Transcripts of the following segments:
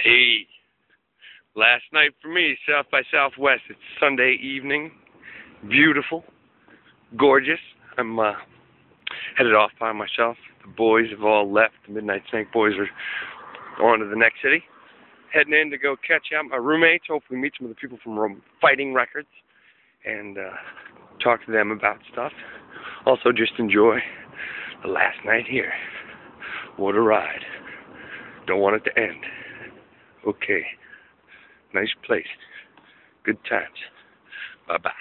Hey, last night for me, South by Southwest. It's Sunday evening, beautiful, gorgeous. I'm headed off by myself. The boys have all left. The Midnight Snake boys are on to the next city. Heading in to go catch out my roommates, hopefully meet some of the people from Fighting Records, and talk to them about stuff. Also just enjoy the last night here. What a ride. Don't want it to end. Okay. Nice place. Good times. Bye-bye.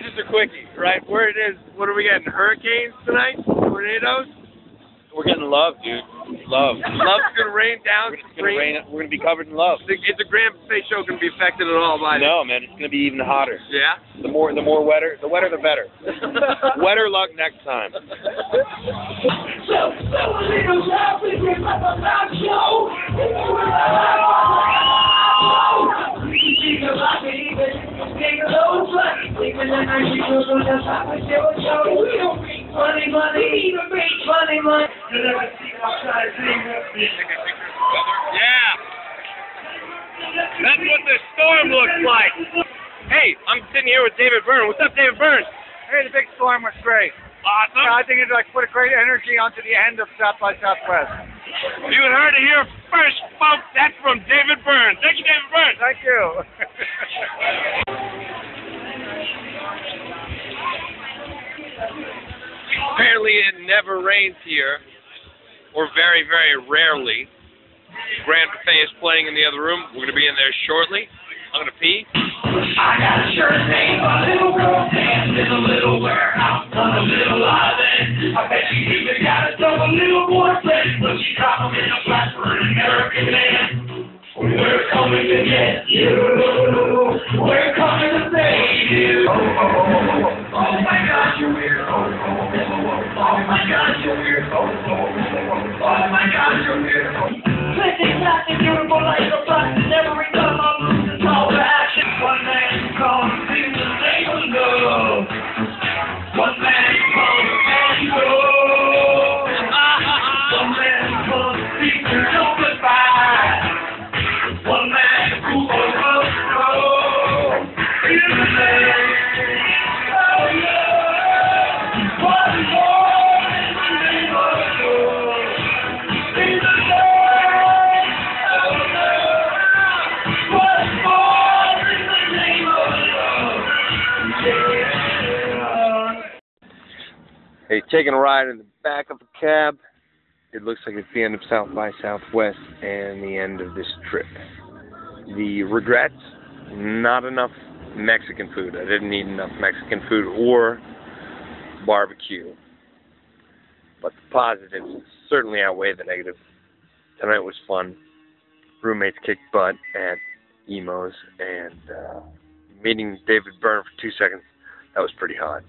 Just a quickie, right? Where it is, what are we getting? Hurricanes tonight? Tornadoes? We're getting love, dude. Love. Love's gonna rain down. We're gonna be covered in love. Is the Grand Buffet show gonna be affected at all by this? No, man. It's gonna be even hotter. Yeah. The wetter, the better. Wetter luck next time. Yeah. That's what the storm looks like. Hey, I'm sitting here with David Byrne. What's up, David Byrne? Hey, the big storm was great. Awesome. I think it put a great energy onto the end of South by Southwest. You heard it here first, folks. That's from David Byrne. Thank you, David Byrne. Thank you. Apparently it never rains here, or very, very rarely. Grand Buffet is playing in the other room. We're going to be in there shortly. I'm going to pee. I got a shirt name, a little girl dance in a little warehouse on a little island. I bet she even got a double little boyfriend, but she dropped him in a flat for an American man. We're coming to get you. We're coming to save you. Oh, oh, oh, oh, oh. Oh my God, you're weird. Oh, oh, oh, oh. Oh my God, you're weird. Oh, oh, oh, oh. Oh my God, you're weird. Clicking, clapping, beautiful like a button. Every time I lose the call to action. One man comes, sing the name of love. One man comes and goes. One man comes, speak to no goodbye. One man who will know is the name. Oh yeah. One more is the name of love. Is the name. Oh yeah. One more is the name of love. Yeah. Hey, taking a ride in the back of a cab. It looks like it's the end of South by Southwest and the end of this trip. The regrets, not enough Mexican food. I didn't eat enough Mexican food or barbecue. But the positives certainly outweigh the negatives. Tonight was fun. Roommates kicked butt at Emo's, and meeting David Byrne for 2 seconds, that was pretty hot.